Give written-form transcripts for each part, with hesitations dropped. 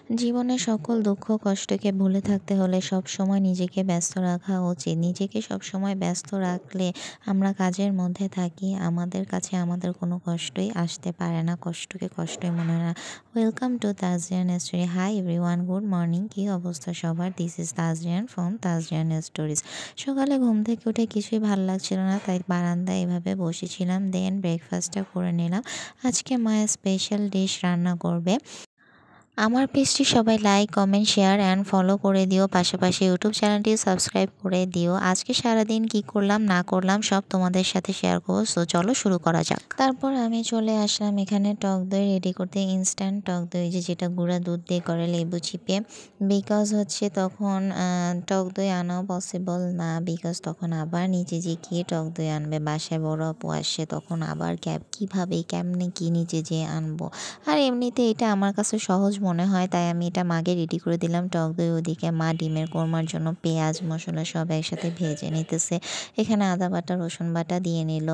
জীবনে সকল দুঃখ কষ্টকে ভুলে থাকতে হলে সবসময় নিজেকে ব্যস্ত রাখা উচিত। নিজেকে সবসময় ব্যস্ত রাখলে আমরা কাজের মধ্যে থাকি, আমাদের কাছে আমাদের কোনো কষ্টই আসতে পারে না, কষ্টকে কষ্টই মনে হয় না। Welcome to Tajrian story. Hi everyone, good morning. কী অবস্থা সবার? This is Tajrian from Tajrian stories. সকালে ঘুম থেকে উঠে কিছুই ভালো লাগছিল না, তাই বারান্দায় এভাবে বসেছিলাম। দেন ব্রেকফাস্টটা করে নিলাম। আজকে মায়ের স্পেশাল ডিশ রান্না করবে। আমার পেজটি সবাই like, comment, share and follow করে দিও। পাশাপাশি ইউটিউব চ্যানেলটি সাবস্ক্রাইব করে দিও। আজকে সারাদিন কি করলাম না করলাম সব তোমাদের সাথে শেয়ার করবো। সো চলো শুরু করা যাক। তারপর আমি চলে আসলাম এখানে টক দই রেডি করতে। ইনস্ট্যান্ট টক দই, যেটা গুঁড়া দুধ দিয়ে করে লেবু চিপে। বিকজ হচ্ছে তখন টক দই আনাও পসিবল না, বিকজ তখন আবার নিচে যে গিয়ে টক দই আনবে। বাসায় বড় আপু আসছে, তখন আবার কীভাবে কেমনে কি নিচে যেয়ে আনবো। আর এমনিতে এটা আমার কাছে সহজ মনে হয়, তাই আমি এটা মাকে রেডি করে দিলাম। টক দই ওদিকে মা ডিমের কোরমার জন্য পেঁয়াজ মশলা সব একসাথে ভেজে নিতেছে। এখানে আদা বাটা রসুন বাটা দিয়ে নিল।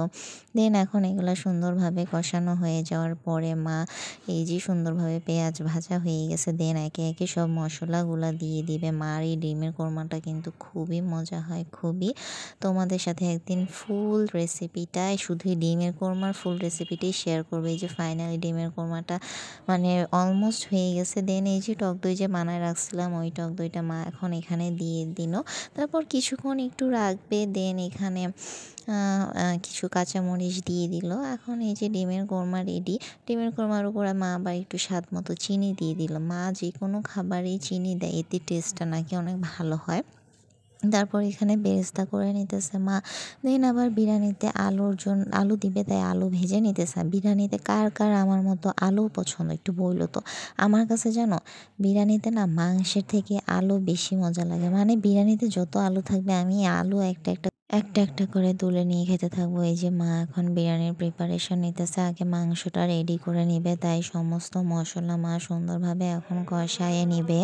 দেন এখন এগুলো সুন্দরভাবে কষানো হয়ে যাওয়ার পরে মা এই যে সুন্দরভাবে পেঁয়াজ ভাজা হয়ে গেছে, দেন একে একে সব মশলাগুলো দিয়ে দিবে। মার এই ডিমের কোরমাটা কিন্তু খুবই মজা হয়, খুবই। তোমাদের সাথে একদিন ফুল রেসিপিটাই, শুধু ডিমের কোরমার ফুল রেসিপিটাই শেয়ার করবে। এই যে ফাইনালি ডিমের কোরমাটা মানে অলমোস্ট হয়ে গেছে। দেন এই যে টক দই যে বানায় রাখছিলাম, ওই টক দইটা মা এখন এখানে দিয়ে দিল। তারপর কিছুক্ষণ একটু রাখবে। দেন এখানে কিছু কাঁচামরিচ দিয়ে দিল। এখন এই যে ডিমের কোরমা রেডি। ডিমের কোরমার উপরে মা আবার একটু স্বাদ মতো চিনি দিয়ে দিল। মা যে কোনো খাবারেই চিনি দেয়, এতে টেস্টটা নাকি অনেক ভালো হয়। তারপর এখানে বেরেস্তা করে নিতেছে মা। দেন আবার বিরিয়ানিতে আলু দিবে, তাই আলু ভেজে নিতেছে। বিরিয়ানিতে কার কার আমার মতো আলু পছন্দ একটু বললো তো। আমার কাছে জানো, বিরিয়ানিতে না মাংসের থেকে আলু বেশি মজা লাগে। মানে বিরিয়ানিতে যত আলু থাকবে আমি আলু একটা একটা একটা একটা করে তুলে নিয়ে খেতে থাকবো। এই যে মা এখন বিরিয়ানির প্রিপারেশন নিতেছে, আগে মাংসটা রেডি করে নিবে, তাই সমস্ত মশলা মা সুন্দরভাবে এখন কষায়ে নিবে।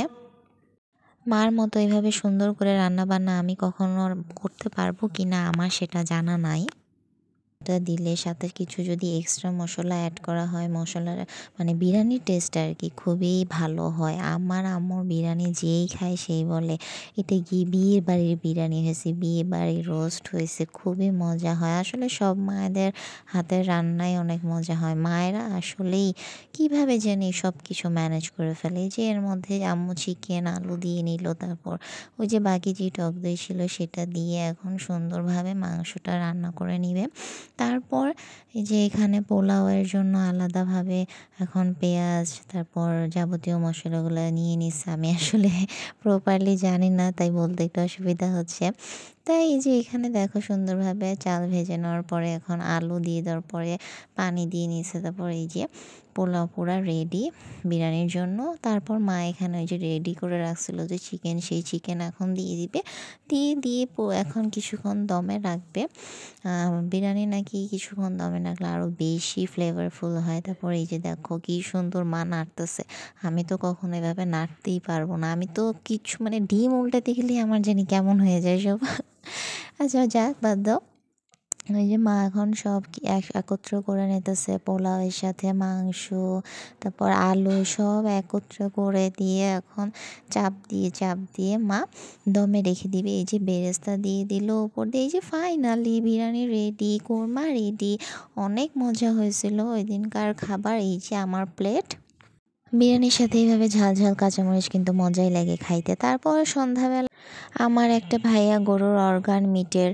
মার মতো এভাবে সুন্দর করে রান্নাবান্না আমি কখনো করতে পারবো কি না আমার সেটা জানা নাই। এটা দিলে সাথে কিছু যদি এক্সট্রা মশলা অ্যাড করা হয়, মশলার মানে বিরিয়ানির টেস্ট আর কি খুবই ভালো হয়। আমার আম্মুর বিরিয়ানি যেই খায় সেই বলে এটা কি বিয়ে বাড়ির বিরিয়ানি হয়েছে, বিয়ে বাড়ির রোস্ট হয়েছে, খুবই মজা হয়। আসলে সব মায়েদের হাতের রান্নাই অনেক মজা হয়। মায়েরা আসলেই কিভাবে জানি সব কিছু ম্যানেজ করে ফেলে। এই যে এর মধ্যে আম্মু চিকেন আলু দিয়ে নিল, তারপর ওই যে বাকি যে টক দই ছিল সেটা দিয়ে এখন সুন্দরভাবে মাংসটা রান্না করে নিবে। তারপর এই যে এখানে পোলাওয়ের জন্য আলাদাভাবে এখন পেঁয়াজ তারপর যাবতীয় মশলাগুলো নিয়ে নিচ্ছে। আমি আসলে প্রপারলি জানি না, তাই বলতে একটু অসুবিধা হচ্ছে। তাই এই যে এখানে দেখো সুন্দরভাবে চাল ভেজে নেওয়ার পরে এখন আলু দিয়ে দেওয়ার পরে পানি দিয়ে নিচ্ছে। তারপর এই যে পোলাও পুরা রেডি বিরিয়ানির জন্য। তারপর মা এখানে ওই যে রেডি করে রাখছিল যে চিকেন, সেই চিকেন এখন দিয়ে দিবে। দিয়ে এখন কিছুক্ষণ দমে রাখবে। বিরিয়ানি নাকি কিছুক্ষণ দমে রাখলে আরও বেশি ফ্লেভারফুল হয়। তারপর এই যে দেখো কি সুন্দর মা নাড়তেছে। আমি তো কখনো এভাবে নাড়তেই পারবো না। আমি তো কিছু মানে ডিম উল্টাতে গেলেই আমার জানি কেমন হয়ে যায় সব। আচ্ছা যাক, বাদ দাও। ওই যে মা এখন সব একত্র করে নিতেছে, পোলাওয়ের সাথে মাংস তারপর আলু সব একত্র করে দিয়ে এখন চাপ দিয়ে মা দমে রেখে দিবে। এই যে বেরেস্তা দিয়ে দিল উপর দিয়ে। এই যে finally biryani ready, korma ready. অনেক মজা হয়েছিল ওই দিনকার খাবার। এই যে আমার প্লেট। বিরিয়ানির সাথে এইভাবে ঝাল ঝাল কাঁচামরিচ কিন্তু মজাই লাগে খাইতে। তারপর সন্ধ্যাবেলা আমার একটা ভাইয়া গরুর অর্গান মিটের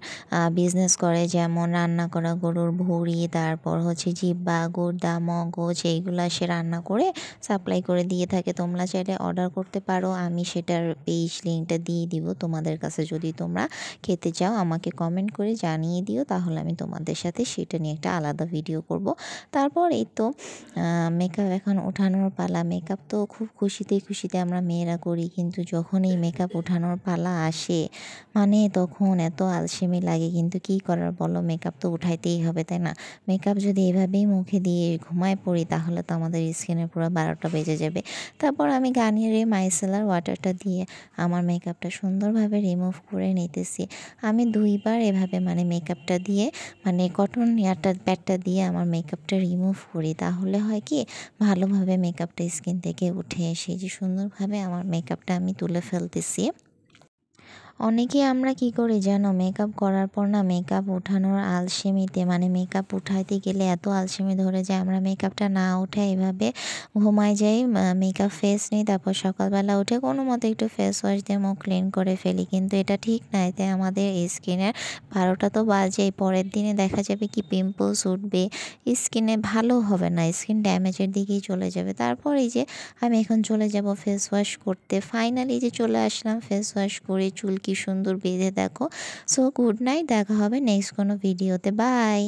বিজনেস করে, যেমন রান্না করা গরুর ভুঁড়ি, তারপর হচ্ছে জিহ্বা, গুর্দা, মগজ, এইগুলা সে রান্না করে সাপ্লাই করে দিয়ে থাকে। তোমরা চাইলে অর্ডার করতে পারো, আমি সেটার পেজ লিঙ্কটা দিয়ে দিব তোমাদের কাছে। যদি তোমরা খেতে চাও আমাকে কমেন্ট করে জানিয়ে দিও, তাহলে আমি তোমাদের সাথে সেটা নিয়ে একটা আলাদা ভিডিও করব। তারপর এই তো মেকআপ এখন ওঠানোর পালা। মেকআপ তো খুব খুশিতে খুশিতে আমরা মেয়েরা করি, কিন্তু যখন এই মেকআপ ওঠানোর পালা পালা আসে মানে তখন এত আলসেমি লাগে, কিন্তু কি করার বলো, মেকআপ তো উঠাইতেই হবে তাই না? মেকআপ যদি এভাবেই মুখে দিয়ে ঘুমায় পড়ি তাহলে তো আমাদের স্কিনের পুরো 12টা বেজে যাবে। তারপর আমি গার্নিয়ারে মাইসেলার ওয়াটারটা দিয়ে আমার মেকআপটা সুন্দরভাবে রিমুভ করে নিতেছি। আমি 2বার এভাবে মানে মেকআপটা দিয়ে মানে কটন প্যাডটা দিয়ে আমার মেকআপটা রিমুভ করি, তাহলে হয় কি ভালোভাবে মেকআপটা স্কিন থেকে উঠে এসে যে সুন্দরভাবে আমার মেকআপটা আমি তুলে ফেলতেছি। অনেকেই আমরা কি করি জানো, মেকআপ করার পর না মেকআপ ওঠানোর আলসেমিতে মানে মেকআপ উঠাইতে গেলে এত আলসেমি ধরে যায় আমরা মেকআপটা না উঠে এভাবে ঘুমাই যাই, মেকআপ ফেস নিই, তারপর সকালবেলা উঠে কোনো মতো একটু ফেস ওয়াশ দিয়ে মুখ ক্লিন করে ফেলি, কিন্তু এটা ঠিক না। এতে আমাদের স্কিনের 12টা তো বাজেই, পরের দিনে দেখা যাবে কি পিম্পলস উঠবে, স্কিনে ভালো হবে না, স্কিন ড্যামেজের দিকেই চলে যাবে। তারপর এই যে আমি এখন চলে যাব ফেস ওয়াশ করতে। ফাইনালি যে চলে আসলাম ফেস ওয়াশ করে, চুল কি সুন্দর বেঁধে দেখো। সো গুড নাইট, দেখা হবে নেক্সট কোনো ভিডিওতে, বাই।